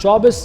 24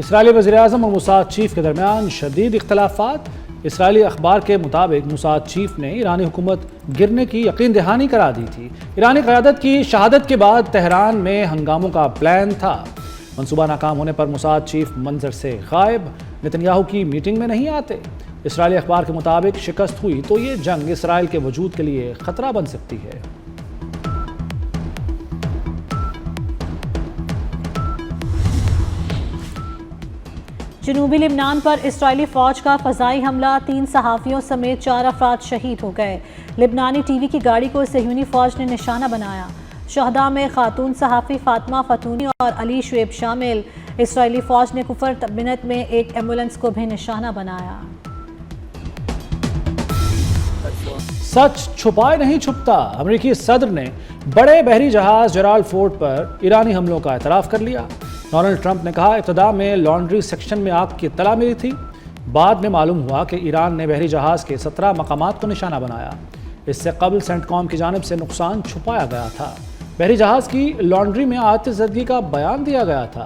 اسرائیلی وزیراعظم اور Mossad chief کے درمیان شدید اختلافات۔ اسرائیلی اخبار کے مطابق موساد چیف نے ایرانی حکومت گرنے کی یقین دہانی کرا دی تھی۔ ایرانی قیادت کی شہادت کے بعد تہران میں ہنگاموں کا پلان تھا۔ منصوبہ ناکام ہونے پر موساد چیف منظر سے غائب، نتنیاہو کی میٹنگ میں نہیں آتے۔ اسرائیلی اخبار کے مطابق شکست ہوئی تو یہ جنگ اسرائیل کے وجود کے لیے خطرہ بن سکتی ہے۔ جنوبی لبنان پر اسرائیلی فوج کا فضائی حملہ، 3 صحافیوں سمیت 4 افراد شہید ہو گئے۔ لبنانی ٹی وی کی گاڑی کو صہیونی فوج نے نشانہ بنایا۔ شہداء میں خاتون صحافی فاطمہ فتونی اور علی شعیب شامل۔ اسرائیلی فوج نے کفر بنت میں ایک ایمبولینس کو بھی نشانہ بنایا۔ سچ چھپائے نہیں چھپتا۔ امریکی صدر نے بڑے بحری جہاز جرالڈ فورڈ پر ایرانی حملوں کا اعتراف کر لیا۔ ڈونلڈ ٹرمپ نے کہا ابتدا میں لانڈری سیکشن میں آگ کی اطلاع ملی تھی، بعد میں معلوم ہوا کہ ایران نے بحری جہاز کے 17 مقامات کو نشانہ بنایا۔ اس سے قبل سینٹ کام کی جانب سے نقصان چھپایا گیا تھا۔ بحری جہاز کی لانڈری میں آتش زدگی کا بیان دیا گیا تھا۔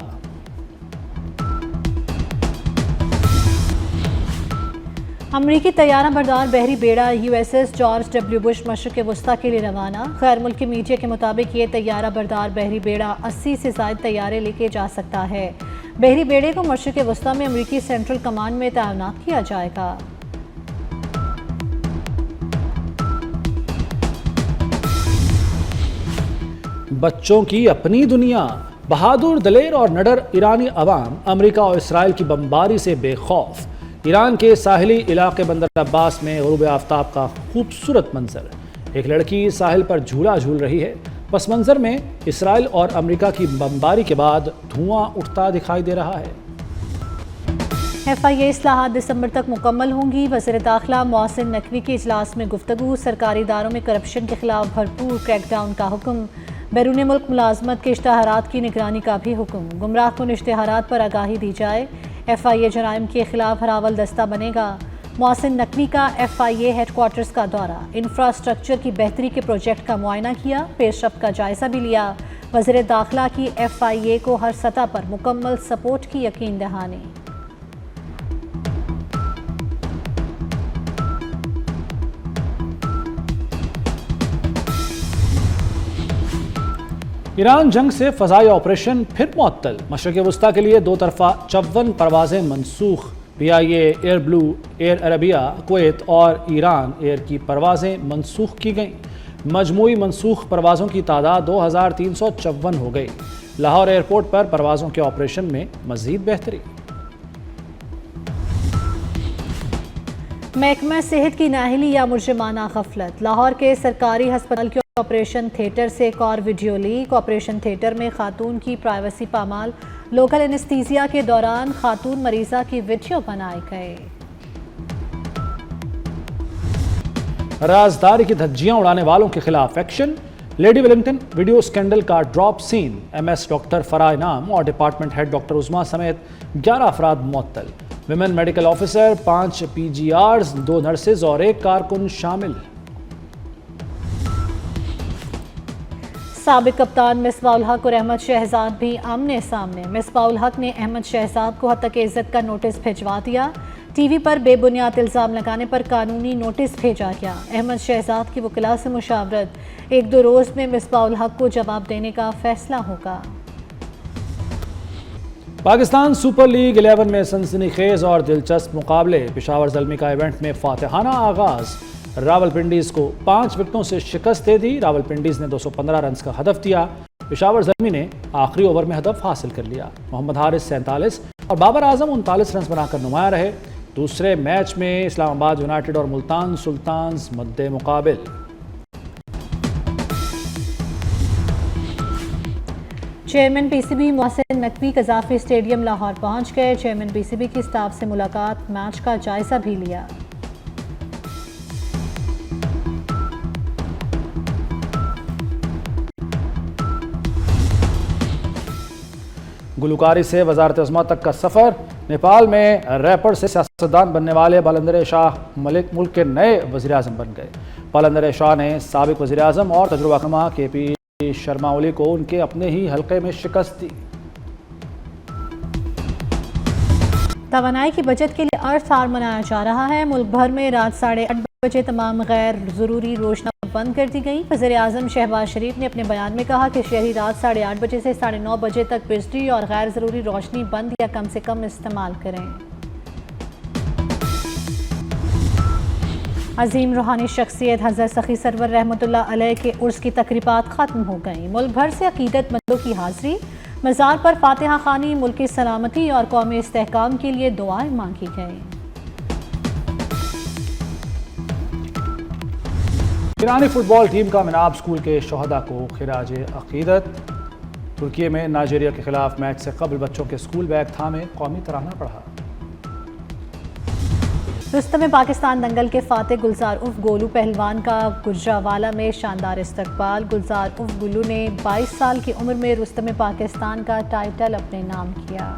امریکی طیارہ بردار بحری بیڑا USS جارج ڈبلیو بش مشرق وسطیٰ کے لیے روانہ۔ غیر ملکی میڈیا کے مطابق یہ طیارہ بردار بحری بیڑا 80 سے زائد طیارے لے کے جا سکتا ہے۔ بحری بیڑے کو مشرق وسطیٰ میں امریکی سینٹرل کمانڈ میں تعینات کیا جائے گا۔ بچوں کی اپنی دنیا، بہادر، دلیر اور نڈر ایرانی عوام امریکہ اور اسرائیل کی بمباری سے بے خوف۔ ایران کے ساحلی علاقے بندر عباس میں غروب آفتاب کا خوبصورت منظر، ایک لڑکی ساحل پر جھولا جھول رہی ہے۔ پس منظر میں اسرائیل اور امریکہ کی بمباری کے بعد دھواں اٹھتا دکھائی دے رہا ہے۔ FIA اصلاحات دسمبر تک مکمل ہوں گی۔ وزیر داخلہ محسن نقوی کے اجلاس میں گفتگو۔ سرکاری اداروں میں کرپشن کے خلاف بھرپور کریک ڈاؤن کا حکم۔ بیرون ملک ملازمت کے اشتہارات کی نگرانی کا بھی حکم۔ گمراہ کن اشتہارات پر آگاہی دی جائے۔ FIA جرائم کے خلاف ہراول دستہ بنے گا۔ محسن نقوی کا FIA ہیڈ کوارٹرز کا دورہ، انفراسٹرکچر کی بہتری کے پروجیکٹ کا معائنہ کیا، پیش رفت کا جائزہ بھی لیا۔ وزیر داخلہ کی FIA کو ہر سطح پر مکمل سپورٹ کی یقین دہانی۔ ایران جنگ سے فضائی آپریشن پھر معطل۔ مشرق وسطیٰ کے لیے 2 طرفہ 54 پروازیں منسوخ۔ PIA، ایئر بلو، ایئر عربیہ، کویت اور ایران ایئر کی پروازیں منسوخ کی گئیں۔ مجموعی منسوخ پروازوں کی تعداد 2354 ہو گئی۔ لاہور ایئرپورٹ پر پروازوں کے آپریشن میں مزید بہتری۔ محکمہ صحت کی نااہلی یا مجرمانہ غفلت۔ لاہور کے سرکاری ہسپتال کے آپریشن تھیٹر سے ایک اور ویڈیو لیک۔ آپریشن تھیٹر میں خاتون کی پرائیویسی پامال، لوکل انیستھیزیا کے دوران خاتون مریضہ کی ویڈیو بنائے گئے۔ رازداری کی دھجیاں اڑانے والوں کے خلاف action. Lady Wellington video scandal کا ڈراپ سین، MS ڈاکٹر فرح انعام اور ڈپارٹمنٹ ہیڈ ڈاکٹر عظمیٰ سمیت 11 افراد معطل۔ Women medical officer, 5 PGRs، 2 nurses اور 1 کارکن شامل۔ سابق کپتان مصباح الحق اور احمد شہزاد بھی آمنے سامنے۔ مصباح الحق نے احمد شہزاد کو حتیٰ عزت کا نوٹس بھجوا دیا۔ ٹی وی پر بے بنیاد الزام لگانے پر قانونی نوٹس بھیجا گیا۔ احمد شہزاد کی وکلاء سے مشاورت، 1-2 روز میں مصباح الحق کو جواب دینے کا فیصلہ ہوگا۔ پاکستان سپر لیگ 11 میں سنسنی خیز اور دلچسپ مقابلے۔ پشاور زلمی کا ایونٹ میں فاتحانہ آغاز۔ راولپنڈیز کو 5 وکٹوں سے شکست دے دی۔ راولپنڈیز نے 215 رنز کا ہدف دیا۔ پشاور زلمی نے آخری اوور میں ہدف حاصل کر لیا۔ محمد حارث 47 اور بابر اعظم 39 رنز بنا کر نمایاں رہے۔ دوسرے میچ میں اسلام آباد یونائیٹڈ اور ملتان سلطانز مد مقابل۔ Chairman PCB Mohsin Naqvi Gaddafi stadium Lahore پہنچ گئے۔ چیئرمین PCB کی سٹاف سے ملاقات، میچ کا جائزہ بھی لیا۔ گلوکاری سے وزارت عظمیٰ تک کا سفر۔ نیپال میں ریپر سے سیاستدان بننے والے بالندر شاہ ملک کے نئے وزیراعظم بن گئے۔ بالندر شاہ نے سابق وزیراعظم اور تجربہ کار KP شرما اولی کو ان کے اپنے ہی حلقے میں شکست دی۔ توانائی کی بچت کے لیے ارتھ آور منایا جا رہا ہے۔ ملک بھر میں رات 8:30 بجے تمام غیر ضروری روشنیاں بند کر دی گئی۔ وزیر اعظم شہباز شریف نے اپنے بیان میں کہا کہ شہری رات 8:30 بجے سے 9:30 بجے تک بجلی اور غیر ضروری روشنی بند یا کم سے کم استعمال کریں۔ عظیم روحانی شخصیت حضرت سخی سرور رحمۃ اللہ علیہ کے عرس کی تقریبات ختم ہو گئیں۔ ملک بھر سے عقیدت مندوں کی حاضری، مزار پر فاتحہ خوانی، ملکی سلامتی اور قومی استحکام کے لیے دعائیں مانگی گئیں۔ ایرانی فٹ بال ٹیم کا مناب اسکول کے شہداء کو خراج عقیدت۔ ترکی میں نائجیریا کے خلاف میچ سے قبل بچوں کے اسکول بیگ تھامے قومی ترانہ پڑھا۔ رستم پاکستان دنگل کے فاتح گلزار اف گولو پہلوان کا گجرانوالہ میں شاندار استقبال۔ گلزار اف گولو نے 22 سال کی عمر میں رستم پاکستان کا ٹائٹل اپنے نام کیا۔